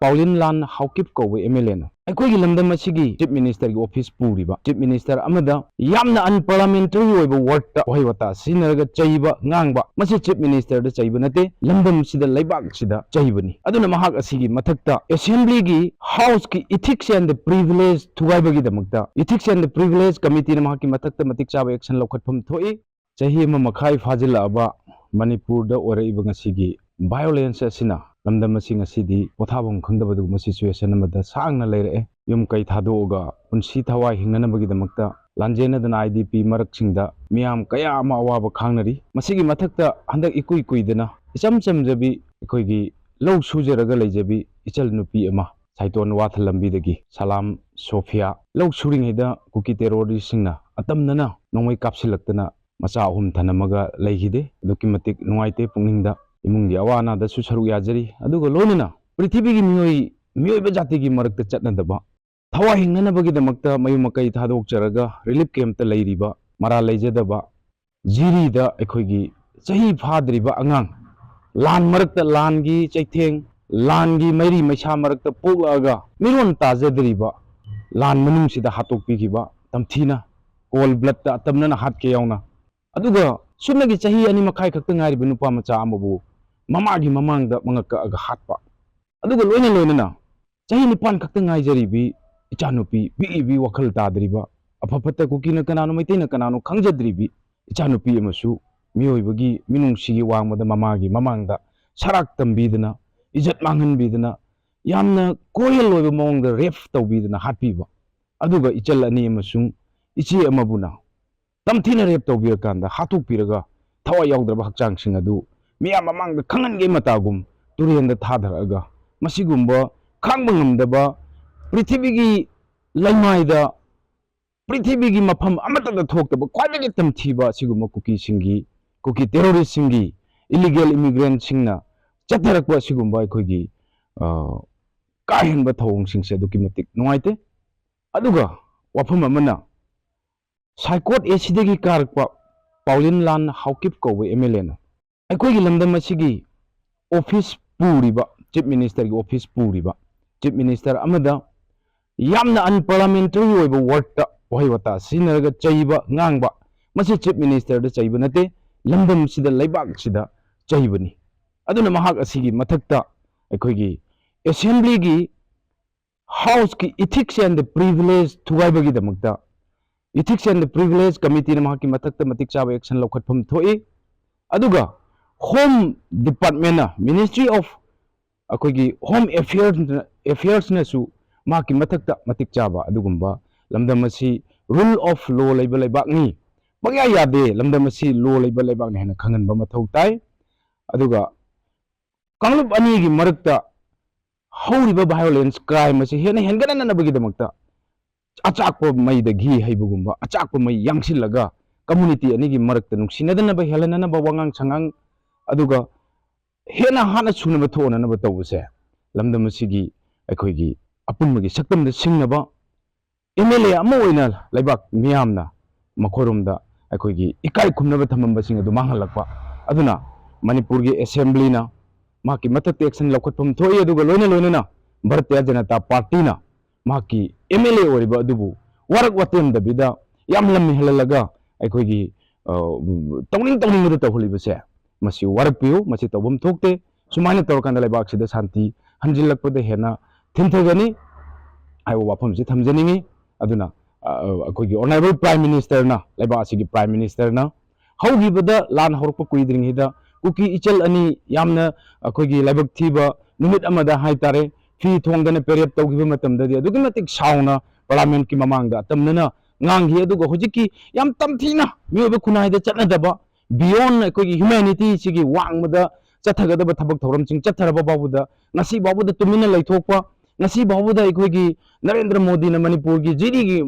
Pauline Lan Haukip Kowe MLN ꯑꯩꯈꯣꯏꯒꯤ ꯂꯝꯗꯝ ꯑꯁꯤꯒꯤ ꯆꯤꯞ ꯃꯤꯅꯤꯁꯇꯔꯒꯤ ꯑꯣꯐꯤꯁ ꯄꯨꯔꯤꯕ ꯆꯤꯞ ꯃꯤꯅꯤꯁꯇꯔ ꯑꯃꯗ ꯌꯥꯝꯅ ꯑꯟꯄꯥꯔꯂꯥꯃꯦꯟꯇꯔꯤ ꯑꯣꯏꯕ ꯋꯥꯔꯗꯇ ꯋꯥꯍꯩ ꯋꯥꯇꯥ ꯁꯤꯖꯤꯟꯅꯔꯒ ꯆꯩꯕ ꯉꯥꯡꯕ ꯃꯁꯤ ꯆꯤꯞ ꯃꯤꯅꯤꯁꯇꯔꯗ ꯆꯩꯕ ꯅꯠꯇꯦ ꯂꯝꯗꯝꯁꯤꯗ ꯂꯩꯕꯥꯛꯁꯤꯗ ꯆꯩꯕꯅꯤ ꯑꯗꯨꯅ ꯃꯍꯥꯛ ꯑꯁꯤꯒꯤ ꯃꯊꯛꯇ ꯑꯦꯁꯦꯝꯕ꯭ꯂꯤꯒꯤ ꯍꯥꯎꯁꯀꯤ ꯏꯊꯤꯛꯁ ꯑꯦꯟ ꯗ ꯄ꯭ꯔꯤꯚꯤꯂꯦꯖ ꯊꯨꯒꯥꯏꯕꯒꯤꯗꯃꯛꯇ ꯏꯊꯤꯛꯁ ꯑꯦꯟ ꯗ ꯄ꯭ꯔꯤꯚꯤꯂꯦꯖ ꯀꯃꯤꯇꯤꯅ ꯃꯍꯥꯛꯀꯤ ꯃꯊꯛꯇ ꯃꯇꯤꯛ ꯆꯥꯕ ꯑꯦꯛꯁꯟ ꯂꯧꯈꯠꯐꯝ ꯊꯣꯛꯏ ꯆꯍꯤ ꯑꯃ ꯃꯈꯥꯏ ꯐꯥꯖꯤꯜꯂꯛꯑꯕ ꯃꯅꯤꯄꯨꯔꯗ ꯑꯣꯏꯔꯛꯏꯕ ꯉꯁꯤꯒꯤ ꯚꯥꯏꯑꯣꯂꯦꯟꯁ ꯑꯁꯤꯅ ꯂꯝꯗꯝ ꯑꯁꯤ ꯉꯁꯤꯗꯤ ꯄꯣꯊꯥꯐꯝ ꯈꯪꯗꯕꯗꯨꯒꯨꯝꯕ ꯁꯤꯆꯨꯋꯦꯁꯟ ꯑꯃꯗ ꯁꯥꯡꯅ ꯂꯩꯔꯛꯑꯦ ꯌꯨꯝ ꯀꯩ ꯊꯥꯗꯣꯛꯑꯒ ꯄꯨꯟꯁꯤ ꯊꯋꯥꯏ ꯍꯤꯡꯅꯅꯕꯒꯤꯗꯃꯛꯇ ꯂꯥꯟꯖꯦꯟꯅꯗꯅ IDP ꯃꯔꯛꯁꯤꯡꯗ ꯃꯤꯌꯥꯝ ꯀꯌꯥ ꯑꯃ ꯑꯋꯥꯕ ꯈꯥꯡꯅꯔꯤ ꯃꯁꯤꯒꯤ ꯃꯊꯛꯇ ꯍꯟꯗꯛ ꯏꯀꯨꯏ ꯀꯨꯏꯗꯅ ꯏꯆꯝ ꯆꯝꯖꯕꯤ ꯑꯩꯈꯣꯏꯒꯤ ꯂꯧ ꯁꯨꯖꯔꯒ ꯂꯩꯖꯕꯤ ꯏꯆꯜ ꯅꯨꯄꯤ ꯑꯃ ꯁꯥꯏꯇꯣꯟ ꯋꯥꯊꯜ ꯂꯝꯕꯤꯗꯒꯤ ꯁꯂꯥꯝ ꯁꯣꯐꯤꯌꯥ ꯂꯧ ꯁꯨꯔꯤꯉꯩꯗ ꯀꯨꯀꯤ ꯇꯦꯔꯣꯔꯤꯁꯁꯤꯡꯅ ꯑꯇꯝꯅꯅ ꯅꯣꯡꯃꯩ ꯀꯥꯞꯁꯤꯜꯂꯛꯇꯅ ꯃꯆꯥ 3 ꯊꯅꯝꯃꯒ ꯂꯩꯈꯤꯗꯦ ꯑꯗꯨꯛꯀꯤ ꯃꯇꯤꯛ ꯅꯨꯡꯉꯥꯏꯇꯦ ꯄꯨꯛꯅꯤꯡꯗ इमुंगी अवा अनादसु सरुक याजरी अदुगा लोइनना पृथ्वीगी मियोइबा जातिगी मरक्ता चटनदबा थवा हिंगनबगीदमक्ता मयु मकई थादोकचरगा रिलीफ कैंपता लैरिबा मरा लैजदबा जिरीदा अखोइगी चही फाद्रिबा अंगांग लान मरक्ता लानगी चैथेंग लानगी मैरी मैसा मरक्ता पोगलागा मिरोन ताजदरिबा लान मनुंगसिदा हातोकपिगिबा तमथीना कोल ब्लडता तमनना हातके यावना अदुगा सुमनगी चही अनि मखाई खक्ता ngairiba nupa macha amabu ममागी ममांगदा मंगक्का हाटपा अदुगा लोइना लोइना चही 9 खक्ता ngaijaribi इचानुपी बिबी वखल तादरिबा अफफता कुकीना कनानो मैतेना कनानो खंगजद्रिबी इचानुपी अमसु मियोइबगी मिनुंगसिगी वांगमदा ममागी ममांगदा सराक तंबीदना इज्जत मांगहनबीदना यामना कोयल लोइबा मौंगदा रेप तौबीदना हाटपीबा अदुगा इचल अनि अमसुंग इचे अमबुना तमथीना रेप तौबीरकांदा हातोकपीरगा थवा याउद्रबा हक्चांगसिंग अदु मियाम ममांगदा खंगनगे मतागुम तुरेंदा थाधरगा मसिगुंबा खांगबा ngamdaba पृथ्वीगी लैमाइदा पृथ्वीगी मफम अमतदा थोक्तबा ख्वाइदगी तमथीबा सिगुंबा कुकी टेररिस्ट सिंगी इलीगल इमिग्रेंट सिंगना चथरकबा सिगुंबा अखोइगी काहेनबा थौंग सिंगसे अदुकी मतिक नुंगाइते अदुगा वाफम अमना साइकोट एसिदगी कारकपा पाउलिन लान हाउकिप कौवे MLN अखोइगी लमदम असिगी ऑफिस पूरिबा चीफ मिनिस्टर की ऑफिस पूरिबा चीफ मिनिस्टर अमदा यामना अनपार्लियामेंटरी ओइबा वर्डता वहाई वता सिनरगा चैबा ngang मसी चीफ मिनिस्टर द चैबा नते लमदम सिदा लैबाक सिदा चैबनी अदुना महाक असिगी मथक्ता अखोइगी असेंबली की हाउस की इथिक्स एंड द प्रिविलेज थुगाइबगी दमक्ता ethics and the privilege committee न महाकी मथक्ता मतिक चाबा एक्शन लौखटफम थोई अदुगा होम डिपार्टमेंट मिनिस्ट्री ऑफ अखोइगी होम अफेयर्स नसु माकी मथक्ता मतिक चाबा अदुगुंबा लमदम असी रूल ऑफ लॉ लैबा लैबाकनी पंग्या यादे लमदम असी लॉ लैबा लैबाकनी हेना खंगनबा मथौ ताई अदुगा कांगलुप अनीगी मरक्ता हौरिबा वायलेंस क्राइम असी हेना हेनगननबगी दमक्ता अचाकपा मैदा घी हैबगुंबा अचाकपा मै यांगसिलगा कम्युनिटी अनीगी मरक्ता नुंसिनदनबा हेलननबा वांगांग संगांग अदुगा हेना हाना सुनबा थोननबा तौबसे लमदम असिगी अखोइगी अपुनमगी सक्तमदा सिंगनबा MLA अमा ओइना लैबाक मियामना मखोरमदा अखोइगी इकाई खुमनबा थमंबसिंग अदु मांगहलकपा अदुना मणिपुरगी असेंबलीना माकी मथक एक्शन लौखटफम थोई अदुगा लोइना लोइना भारतीय जनता पार्टीना माकी MLA ओरिबा अदुबु वरक वतेमदबिदा याम लम्मी हललगा अखोइगी तौनिंग तौहलिबसे मसी वरपियो मसी तौबम थोकते सुमाइना तौरकांदा लैबाकसिदा शांति हंजिलकपदा हेना थिंथगनी आइबो वाफमसे थमजनिंगी अदुना अखोइगी ऑनरेबल प्राइम मिनिस्टर ना लैबासिगी प्राइम मिनिस्टर ना हौगिबदा लान हौरप कुइद्रिंगहिदा कुकी इचल अनि यामना अखोइगी लाइबक थीबा नुमित अमदा हाइतारे फी थोंगदना पेरेप तौगिबा मतमददि अदुगी मतिक साउना पार्लियामेंट की ममांगदा तमनना ngangi aduga hojiki yam tamthina miyoba खुनाइदा चटनदबा बियॉन्ड अखोइगी ह्यूमैनिटी सिगी वांगमदा चथगदबा थबक थौरम सिंग चथरबा बाबुदा ngasi बाबुदा तुमिना लैथोकपा ngasi बाबुदा अखोइगी नरेंद्र मोदी न मणिपुर की जिरीगी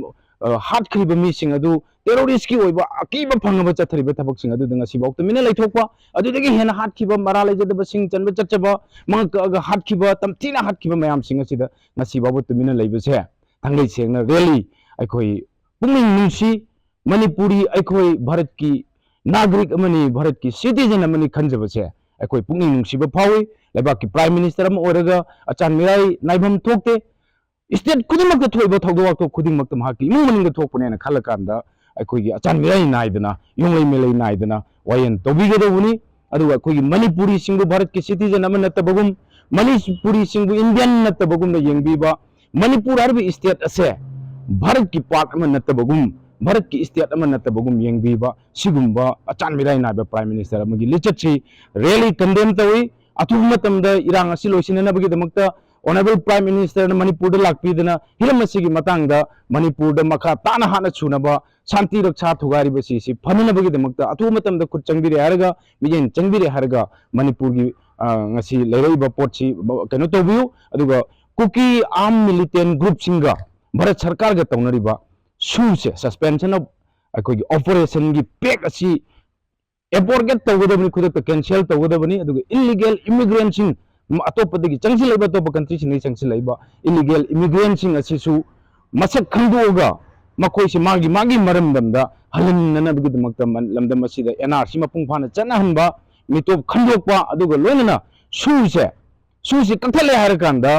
हाट खरिबा मिसिंग अदु टेररिस्ट की ओइबा अकीबा फंगबा चथरिबा थबक सिंग अदु ngasi बाउ तुमिना लैथोकपा अदुदगी हेना हाट खिबा मरा लैजदबा सिंग चनबा चचबा मंग हाट खिबा तमथीना हाट खिबा मयाम सिंग असिदा ngasi बाबु तुमिना लैबसे थंगै सेंगना रैली अखोइ पुंगिंग नुंसी मणिपुरी अखोइ भारत की नागरिक अमनी भारत की सिटीजन अमनी खंजबसे अखोइ पुंगिंग नुंसीबा फावी लेबाक की प्राइम मिनिस्टर अचान मिराई नाइभम थोकते स्टेट खुदिमक थोब थौदोक खुदिमक इमुंग मनिंग थोपने खल कांद अखोई अचान मिराई नाइदना योंगई मेलई नाइदना वायन तौबीगदबनी अखोई मणिपुरी सिंगु भारत के सिटीजन अमन नतबगुम मणिपुरी सिंगु इंडियन नतबगुम येंगबीबा मणिपुर हरबी स्टेट असे भारत की पार्ट अमन नतबगुम भारत की स्टेट अमन नतबगुम येंगबीबा सिगुम्बा अचान मिराई नाइबा प्राइम मिनिस्टर अमगी लिचतसी रियली कंडेम तवी अथुब मतमदा इरांग असि लोइसिननबगी दमकता ऑनरेबल प्राइम मिनिस्टर मणिपुर लापीदना हिरम असिगी मतंगदा मणिपुर मखा ताना हाना छुनबा शांति रक्षा थुगारिबसी सि फननबगी दमकता अथुब मतमदा खुद चंगबिरे हारगा मिजेन चंगबिरे हारगा मणिपुर की ngasi leiraiba potsi keno tobiu aduga kuki arm militant group singa bharat sarkar ga taunariba su se suspension of akoi operation gi pek asi abrogate tawgadabni khudakta cancel tawgadabni aduga illegal immigrants sing atopadagi changsi laiba to country sing changsi laiba illegal immigrants sing asi su masak khangdoga makoi se magi maram damda halan nanabagi damakta lamdam asida NRC mapung phana chana hanba मिटोप खंडोपा अदुगा लोनना सुसे कथले हारकांदा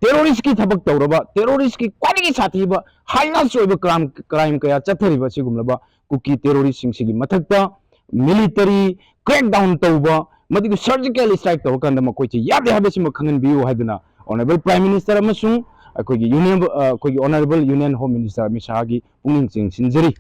terrorist की थबक तौरबा टेरोरिस्ट की क्वालिटी साथीबा हाइलाइट्स ओइबा क्राइम कया चथरिबा सिगुमलबा कुकी टेरोरिस्ट सिंगसिगी मथक्ता मिलिटरी क्रैकडाउन तौबा मदिगु सर्जिकल स्ट्राइक तौरकांदा मकोइचे यादे हाबसिम खंगन बियु हाइदना ऑनरेबल प्राइम मिनिस्टर अमसुंग अखोगी यूनियन अखोगी ऑनरेबल यूनियन होम मिनिस्टर मिसागी पुनिंग सिंह सिंजरी